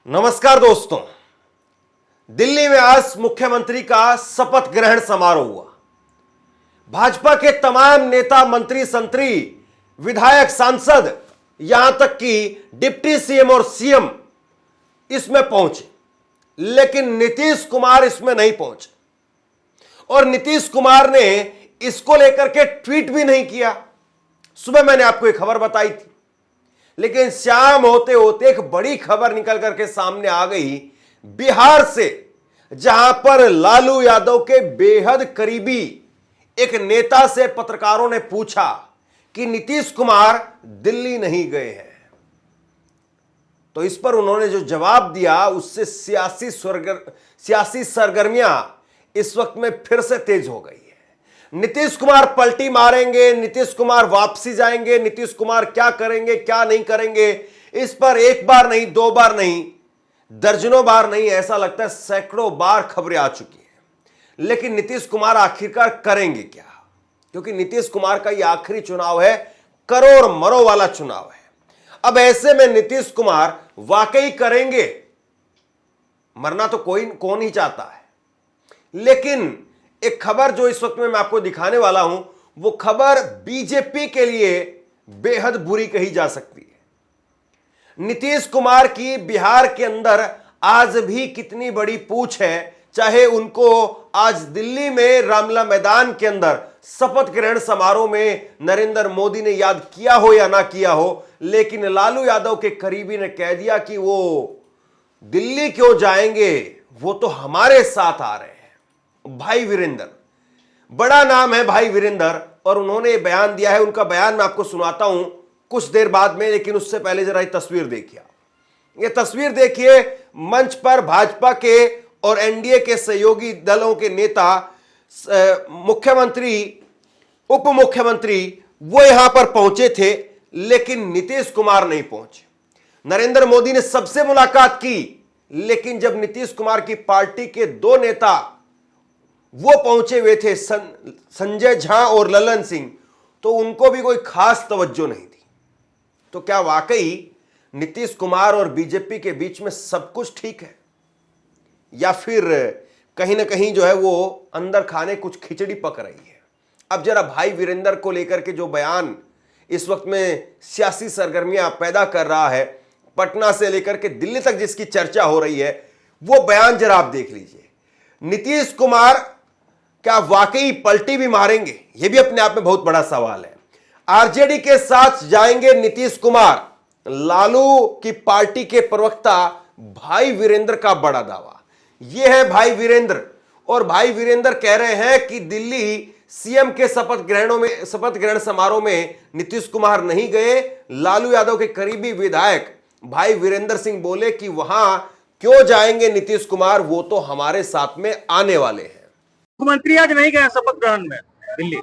नमस्कार दोस्तों। दिल्ली में आज मुख्यमंत्री का शपथ ग्रहण समारोह हुआ। भाजपा के तमाम नेता, मंत्री, संतरी, विधायक, सांसद, यहां तक कि डिप्टी सीएम और सीएम इसमें पहुंचे, लेकिन नीतीश कुमार इसमें नहीं पहुंचे। और नीतीश कुमार ने इसको लेकर के ट्वीट भी नहीं किया। सुबह मैंने आपको एक खबर बताई थी, लेकिन शाम होते होते एक बड़ी खबर निकल करके सामने आ गई बिहार से, जहां पर लालू यादव के बेहद करीबी एक नेता से पत्रकारों ने पूछा कि नीतीश कुमार दिल्ली नहीं गए हैं। तो इस पर उन्होंने जो जवाब दिया, उससे सियासी सरगर्मियां इस वक्त में फिर से तेज हो गई है। नीतीश कुमार पलटी मारेंगे, नीतीश कुमार वापसी जाएंगे, नीतीश कुमार क्या करेंगे क्या नहीं करेंगे, इस पर एक बार नहीं, दो बार नहीं, दर्जनों बार नहीं, ऐसा लगता है सैकड़ों बार खबरें आ चुकी हैं। लेकिन नीतीश कुमार आखिरकार करेंगे क्या? क्योंकि नीतीश कुमार का यह आखिरी चुनाव है, करोड़ मरो वाला चुनाव है। अब ऐसे में नीतीश कुमार वाकई करेंगे? मरना तो कौन ही चाहता है, लेकिन एक खबर जो इस वक्त में मैं आपको दिखाने वाला हूं, वो खबर बीजेपी के लिए बेहद बुरी कही जा सकती है। नीतीश कुमार की बिहार के अंदर आज भी कितनी बड़ी पूछ है, चाहे उनको आज दिल्ली में रामलीला मैदान के अंदर शपथ ग्रहण समारोह में नरेंद्र मोदी ने याद किया हो या ना किया हो, लेकिन लालू यादव के करीबी ने कह दिया कि वो दिल्ली क्यों जाएंगे, वो तो हमारे साथ आ रहे हैं। भाई वीरेंद्र, बड़ा नाम है भाई वीरेंद्र, और उन्होंने बयान दिया है। उनका बयान मैं आपको सुनाता हूं कुछ देर बाद में, लेकिन उससे पहले जरा ये तस्वीर देखिए। ये तस्वीर देखिए, मंच पर भाजपा के और एनडीए के सहयोगी दलों के नेता, मुख्यमंत्री, उप मुख्यमंत्री, वो यहां पर पहुंचे थे, लेकिन नीतीश कुमार नहीं पहुंचे। नरेंद्र मोदी ने सबसे मुलाकात की, लेकिन जब नीतीश कुमार की पार्टी के दो नेता वो पहुंचे हुए थे, संजय झा और ललन सिंह, तो उनको भी कोई खास तवज्जो नहीं थी। तो क्या वाकई नीतीश कुमार और बीजेपी के बीच में सब कुछ ठीक है, या फिर कहीं ना कहीं जो है वो अंदर खाने कुछ खिचड़ी पक रही है? अब जरा भाई वीरेंद्र को लेकर के जो बयान इस वक्त में सियासी सरगर्मियां पैदा कर रहा है, पटना से लेकर के दिल्ली तक जिसकी चर्चा हो रही है, वो बयान जरा आप देख लीजिए। नीतीश कुमार क्या वाकई पलटी भी मारेंगे? यह भी अपने आप में बहुत बड़ा सवाल है। आरजेडी के साथ जाएंगे नीतीश कुमार, लालू की पार्टी के प्रवक्ता भाई वीरेंद्र का बड़ा दावा। यह है भाई वीरेंद्र, और भाई वीरेंद्र कह रहे हैं कि दिल्ली सीएम के शपथ ग्रहण समारोह में नीतीश कुमार नहीं गए। लालू यादव के करीबी विधायक भाई वीरेंद्र सिंह बोले कि वहां क्यों जाएंगे नीतीश कुमार, वो तो हमारे साथ में आने वाले हैं। मुख्यमंत्री आज नहीं गए शपथ ग्रहण में दिल्ली।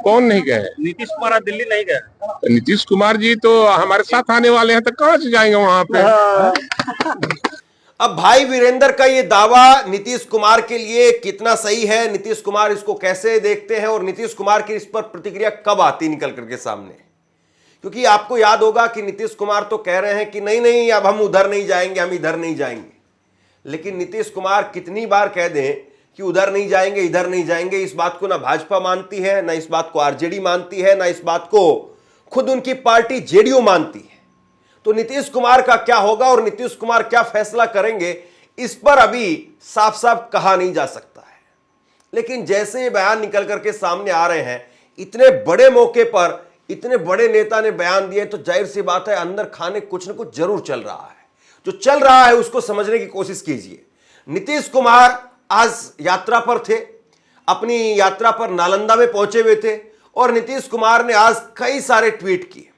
कौन नहीं गए? नीतीश कुमार आज दिल्ली नहीं गए। नीतीश कुमार जी तो हमारे साथ आने वाले हैं, तो कहां से जाएंगे वहां पे? अब भाई वीरेंद्र का ये दावा नीतीश कुमार के लिए कितना सही है, नीतीश कुमार इसको कैसे देखते हैं, और नीतीश कुमार की इस पर प्रतिक्रिया कब आती निकल करके सामने? क्योंकि आपको याद होगा कि नीतीश कुमार तो कह रहे हैं कि नहीं नहीं, अब हम उधर नहीं जाएंगे, हम इधर नहीं जाएंगे। लेकिन नीतीश कुमार कितनी बार कह दें कि उधर नहीं जाएंगे, इधर नहीं जाएंगे, इस बात को ना भाजपा मानती है, ना इस बात को आरजेडी मानती है, ना इस बात को खुद उनकी पार्टी जेडीयू मानती है। तो नीतीश कुमार का क्या होगा और नीतीश कुमार क्या फैसला करेंगे, इस पर अभी साफ साफ कहा नहीं जा सकता है। लेकिन जैसे ये बयान निकल करके सामने आ रहे हैं, इतने बड़े मौके पर इतने बड़े नेता ने बयान दिए, तो जाहिर सी बात है अंदर खाने कुछ ना कुछ जरूर चल रहा है। जो चल रहा है उसको समझने की कोशिश कीजिए। नीतीश कुमार आज यात्रा पर थे, अपनी यात्रा पर नालंदा में पहुंचे हुए थे, और नीतीश कुमार ने आज कई सारे ट्वीट किए।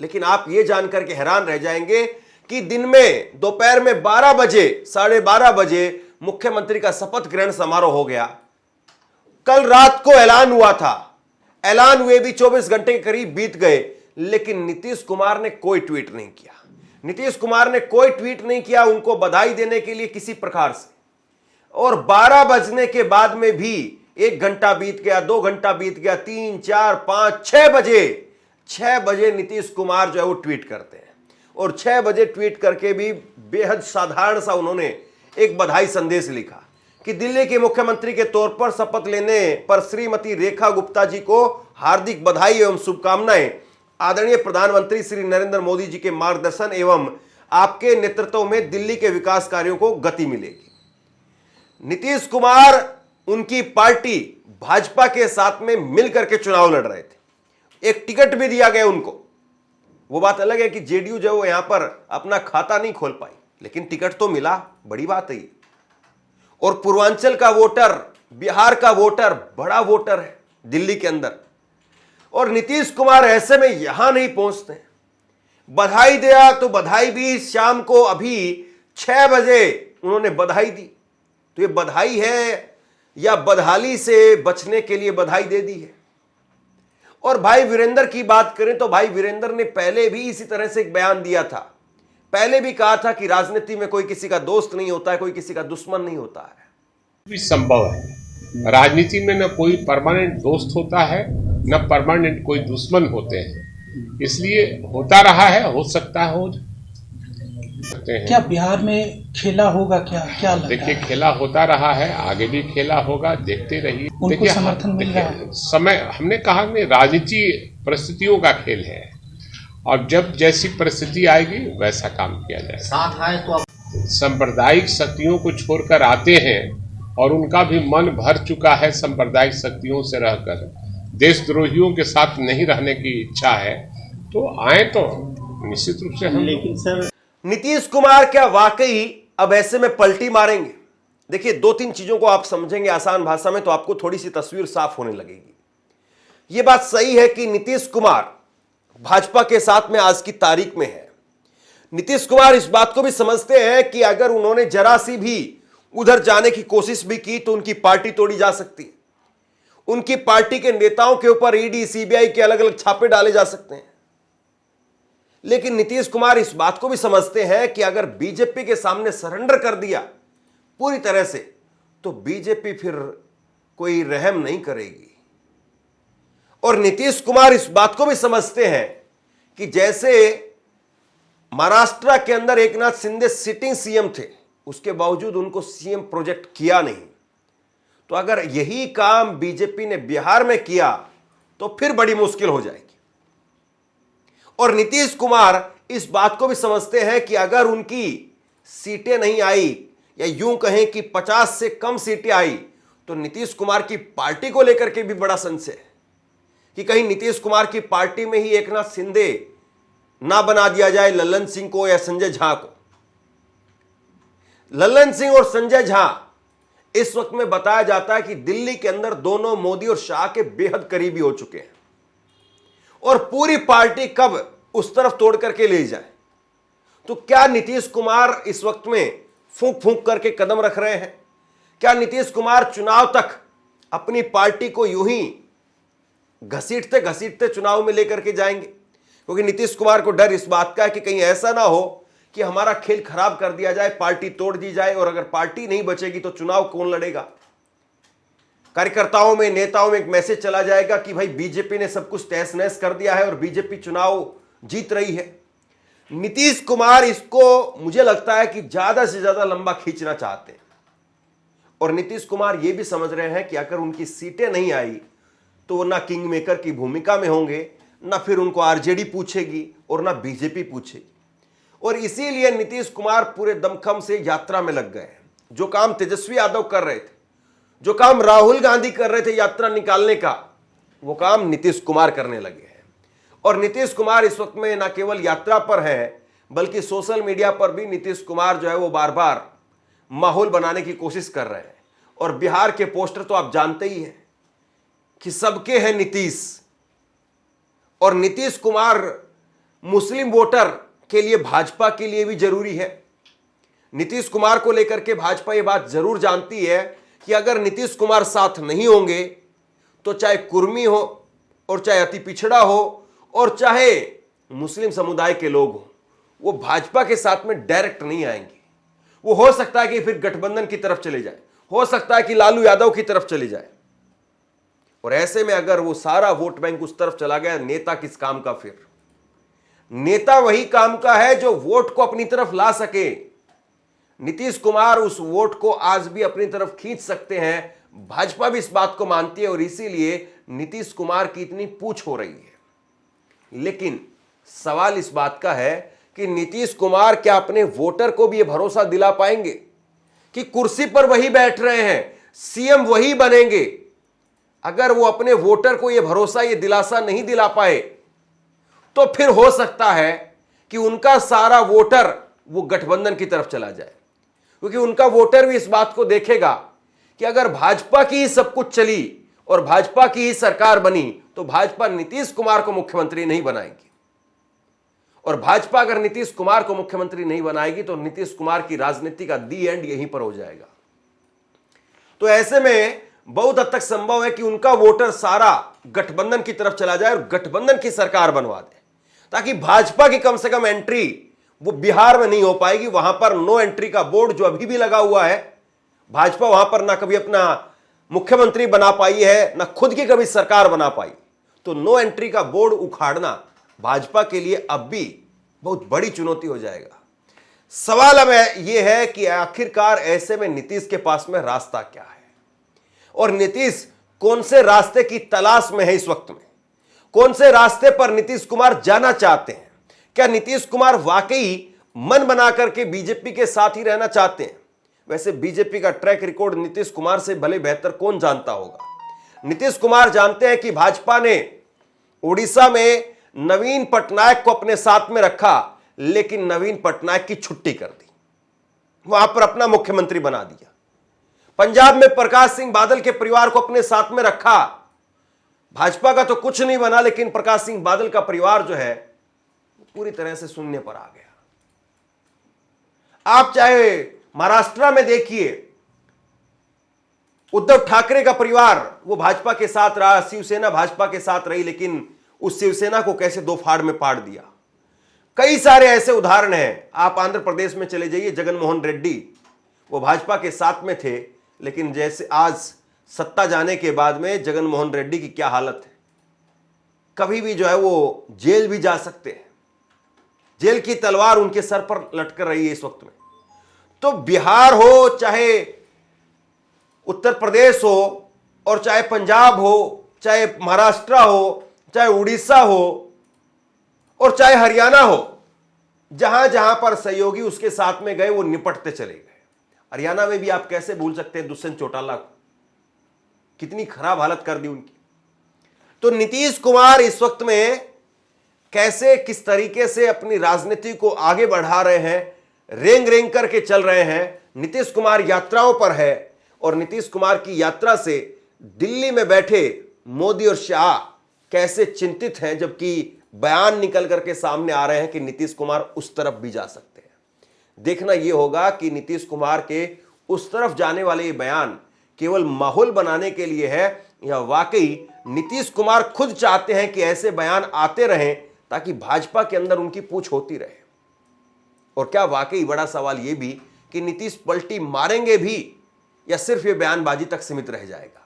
लेकिन आप ये जानकर के हैरान रह जाएंगे कि दिन में दोपहर में 12 बजे, 12:30 बजे मुख्यमंत्री का शपथ ग्रहण समारोह हो गया। कल रात को ऐलान हुआ था, ऐलान हुए भी 24 घंटे के करीब बीत गए, लेकिन नीतीश कुमार ने कोई ट्वीट नहीं किया। नीतीश कुमार ने कोई ट्वीट नहीं किया उनको बधाई देने के लिए किसी प्रकार से। और 12 बजने के बाद में भी 1 घंटा बीत गया, 2 घंटा बीत गया, 3, 4, 5, 6 बजे नीतीश कुमार जो है वो ट्वीट करते हैं। और 6 बजे ट्वीट करके भी बेहद साधारण सा उन्होंने एक बधाई संदेश लिखा कि दिल्ली के मुख्यमंत्री के तौर पर शपथ लेने पर श्रीमती रेखा गुप्ता जी को हार्दिक बधाई एवं शुभकामनाएं। आदरणीय प्रधानमंत्री श्री नरेंद्र मोदी जी के मार्गदर्शन एवं आपके नेतृत्व में दिल्ली के विकास कार्यों को गति मिलेगी। नीतीश कुमार उनकी पार्टी भाजपा के साथ में मिलकर के चुनाव लड़ रहे थे, एक टिकट भी दिया गया उनको। वो बात अलग है कि जेडीयू जो वो यहां पर अपना खाता नहीं खोल पाई, लेकिन टिकट तो मिला, बड़ी बात है ये। और पूर्वांचल का वोटर, बिहार का वोटर बड़ा वोटर है दिल्ली के अंदर, और नीतीश कुमार ऐसे में यहां नहीं पहुंचते। बधाई दिया तो बधाई भी शाम को अभी 6 बजे उन्होंने बधाई दी। तो ये बधाई है या बदहाली से बचने के लिए बधाई दे दी है। और भाई वीरेंद्र की बात करें तो भाई वीरेंद्र ने पहले भी इसी तरह से एक बयान दिया था, पहले भी कहा था कि राजनीति में कोई किसी का दोस्त नहीं होता है, कोई किसी का दुश्मन नहीं होता है। भी संभव है, राजनीति में न कोई परमानेंट दोस्त होता है न परमानेंट कोई दुश्मन होते हैं, इसलिए होता रहा है, हो सकता है, हो सकते हैं। क्या बिहार में खेला होगा? क्या लगता देखिए, है? खेला होता रहा है, आगे भी खेला होगा, देखते रहिए। उनको समर्थन मिल रहा है। समय हमने कहा कि राजनीति परिस्थितियों का खेल है, और जब जैसी परिस्थिति आएगी वैसा काम किया जाएगा। साथ आए तो आप सांप्रदायिक शक्तियों को छोड़कर आते हैं और उनका भी मन भर चुका है सांप्रदायिक शक्तियों से रहकर, देशद्रोहियों के साथ नहीं रहने की इच्छा है, तो आए तो निश्चित रूप से हम। लेकिन सर नीतीश कुमार क्या वाकई अब ऐसे में पलटी मारेंगे? देखिए, 2-3 चीजों को आप समझेंगे आसान भाषा में तो आपको थोड़ी सी तस्वीर साफ होने लगेगी। यह बात सही है कि नीतीश कुमार भाजपा के साथ में आज की तारीख में है। नीतीश कुमार इस बात को भी समझते हैं कि अगर उन्होंने जरा सी भी उधर जाने की कोशिश भी की तो उनकी पार्टी तोड़ी जा सकती है, उनकी पार्टी के नेताओं के ऊपर ईडी सीबीआई के अलग अलग छापे डाले जा सकते हैं। लेकिन नीतीश कुमार इस बात को भी समझते हैं कि अगर बीजेपी के सामने सरेंडर कर दिया पूरी तरह से तो बीजेपी फिर कोई रहम नहीं करेगी। और नीतीश कुमार इस बात को भी समझते हैं कि जैसे महाराष्ट्र के अंदर एकनाथ शिंदे सिटिंग सीएम थे, उसके बावजूद उनको सीएम प्रोजेक्ट किया नहीं, तो अगर यही काम बीजेपी ने बिहार में किया तो फिर बड़ी मुश्किल हो जाएगी। और नीतीश कुमार इस बात को भी समझते हैं कि अगर उनकी सीटें नहीं आई, या यूं कहें कि 50 से कम सीटें आई, तो नीतीश कुमार की पार्टी को लेकर के भी बड़ा संशय है कि कहीं नीतीश कुमार की पार्टी में ही एकनाथ शिंदे ना बना दिया जाए लल्लन सिंह को या संजय झा को। लल्लन सिंह और संजय झा इस वक्त में बताया जाता है कि दिल्ली के अंदर दोनों मोदी और शाह के बेहद करीबी हो चुके हैं, और पूरी पार्टी कब उस तरफ तोड़ करके ले जाए। तो क्या नीतीश कुमार इस वक्त में फूंक फूंक करके कदम रख रहे हैं? क्या नीतीश कुमार चुनाव तक अपनी पार्टी को यूं ही घसीटते घसीटते चुनाव में लेकर के जाएंगे? क्योंकि नीतीश कुमार को डर इस बात का है कि कहीं ऐसा ना हो कि हमारा खेल खराब कर दिया जाए, पार्टी तोड़ दी जाए, और अगर पार्टी नहीं बचेगी तो चुनाव कौन लड़ेगा। कार्यकर्ताओं में, नेताओं में एक मैसेज चला जाएगा कि भाई बीजेपी ने सब कुछ तहस नहस कर दिया है और बीजेपी चुनाव जीत रही है। नीतीश कुमार इसको मुझे लगता है कि ज्यादा से ज्यादा लंबा खींचना चाहते हैं, और नीतीश कुमार यह भी समझ रहे हैं कि अगर उनकी सीटें नहीं आई तो वो ना किंग मेकर की भूमिका में होंगे, ना फिर उनको आरजेडी पूछेगी और ना बीजेपी पूछेगी। और इसीलिए नीतीश कुमार पूरे दमखम से यात्रा में लग गए हैं। जो काम तेजस्वी यादव कर रहे थे, जो काम राहुल गांधी कर रहे थे यात्रा निकालने का, वो काम नीतीश कुमार करने लगे हैं। और नीतीश कुमार इस वक्त में न केवल यात्रा पर है, बल्कि सोशल मीडिया पर भी नीतीश कुमार जो है वो बार बार माहौल बनाने की कोशिश कर रहे हैं। और बिहार के पोस्टर तो आप जानते ही हैं कि सबके हैं नीतीश, और नीतीश कुमार मुस्लिम वोटर के लिए, भाजपा के लिए भी जरूरी है। नीतीश कुमार को लेकर के भाजपा ये बात जरूर जानती है कि अगर नीतीश कुमार साथ नहीं होंगे तो चाहे कुर्मी हो और चाहे अति पिछड़ा हो और चाहे मुस्लिम समुदाय के लोग हो, वो भाजपा के साथ में डायरेक्ट नहीं आएंगे। वो हो सकता है कि फिर गठबंधन की तरफ चले जाए, हो सकता है कि लालू यादव की तरफ चले जाए। और ऐसे में अगर वो सारा वोट बैंक उस तरफ चला गया, नेता किस काम का फिर? नेता वही काम का है जो वोट को अपनी तरफ ला सके। नीतीश कुमार उस वोट को आज भी अपनी तरफ खींच सकते हैं, भाजपा भी इस बात को मानती है और इसीलिए नीतीश कुमार की इतनी पूछ हो रही है। लेकिन सवाल इस बात का है कि नीतीश कुमार क्या अपने वोटर को भी यह भरोसा दिला पाएंगे कि कुर्सी पर वही बैठ रहे हैं, सीएम वही बनेंगे। अगर वो अपने वोटर को यह भरोसा, यह दिलासा नहीं दिला पाए तो फिर हो सकता है कि उनका सारा वोटर वो गठबंधन की तरफ चला जाए, क्योंकि उनका वोटर भी इस बात को देखेगा कि अगर भाजपा की ही सब कुछ चली और भाजपा की ही सरकार बनी तो भाजपा नीतीश कुमार को मुख्यमंत्री नहीं बनाएगी, और भाजपा अगर नीतीश कुमार को मुख्यमंत्री नहीं बनाएगी तो नीतीश कुमार की राजनीति का दी एंड यहीं पर हो जाएगा। तो ऐसे में बहुत हद तक संभव है कि उनका वोटर सारा गठबंधन की तरफ चला जाए और गठबंधन की सरकार बनवा दे, ताकि भाजपा की कम से कम एंट्री वो बिहार में नहीं हो पाएगी। वहां पर नो एंट्री का बोर्ड जो अभी भी लगा हुआ है, भाजपा वहां पर ना कभी अपना मुख्यमंत्री बना पाई है, ना खुद की कभी सरकार बना पाई। तो नो एंट्री का बोर्ड उखाड़ना भाजपा के लिए अब भी बहुत बड़ी चुनौती हो जाएगा। सवाल अब यह है कि आखिरकार ऐसे में नीतीश के पास में रास्ता क्या है, और नीतीश कौन से रास्ते की तलाश में है इस वक्त में, कौन से रास्ते पर नीतीश कुमार जाना चाहते हैं। क्या नीतीश कुमार वाकई मन बना करके बीजेपी के साथ ही रहना चाहते हैं? वैसे बीजेपी का ट्रैक रिकॉर्ड नीतीश कुमार से भले बेहतर कौन जानता होगा। नीतीश कुमार जानते हैं कि भाजपा ने उड़ीसा में नवीन पटनायक को अपने साथ में रखा, लेकिन नवीन पटनायक की छुट्टी कर दी, वहां पर अपना मुख्यमंत्री बना दिया। पंजाब में प्रकाश सिंह बादल के परिवार को अपने साथ में रखा, भाजपा का तो कुछ नहीं बना, लेकिन प्रकाश सिंह बादल का परिवार जो है पूरी तरह से शून्य पर आ गया। आप चाहे महाराष्ट्र में देखिए, उद्धव ठाकरे का परिवार वो भाजपा के साथ रहा, शिवसेना भाजपा के साथ रही, लेकिन उस शिवसेना को कैसे दो फाड़ में पाड़ दिया। कई सारे ऐसे उदाहरण हैं। आप आंध्र प्रदेश में चले जाइए, जगन मोहन रेड्डी वो भाजपा के साथ में थे, लेकिन जैसे आज सत्ता जाने के बाद में जगन मोहन रेड्डी की क्या हालत है, कभी भी जो है वो जेल भी जा सकते हैं, जेल की तलवार उनके सर पर लटक रही है इस वक्त में। तो बिहार हो, चाहे उत्तर प्रदेश हो, और चाहे पंजाब हो, चाहे महाराष्ट्र हो, चाहे उड़ीसा हो, और चाहे हरियाणा हो, जहां जहां पर सहयोगी उसके साथ में गए वो निपटते चले गए। हरियाणा में भी आप कैसे भूल सकते हैं दुष्यंत चौटाला को, कितनी खराब हालत कर दी उनकी। तो नीतीश कुमार इस वक्त में कैसे, किस तरीके से अपनी राजनीति को आगे बढ़ा रहे हैं, रेंग रेंग करके चल रहे हैं। नीतीश कुमार यात्राओं पर है, और नीतीश कुमार की यात्रा से दिल्ली में बैठे मोदी और शाह कैसे चिंतित हैं, जबकि बयान निकल करके सामने आ रहे हैं कि नीतीश कुमार उस तरफ भी जा सकते हैं। देखना यह होगा कि नीतीश कुमार के उस तरफ जाने वाले ये बयान केवल माहौल बनाने के लिए है, या वाकई नीतीश कुमार खुद चाहते हैं कि ऐसे बयान आते रहें ताकि भाजपा के अंदर उनकी पूछ होती रहे। और क्या वाकई बड़ा सवाल यह भी कि नीतीश पलटी मारेंगे भी, या सिर्फ ये बयानबाजी तक सीमित रह जाएगा।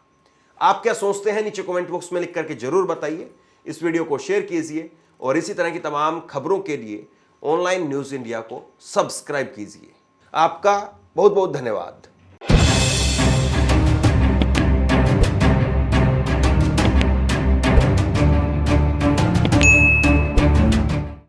आप क्या सोचते हैं, नीचे कमेंट बॉक्स में लिख करके जरूर बताइए। इस वीडियो को शेयर कीजिए और इसी तरह की तमाम खबरों के लिए ऑनलाइन न्यूज़ इंडिया को सब्सक्राइब कीजिए। आपका बहुत बहुत धन्यवाद।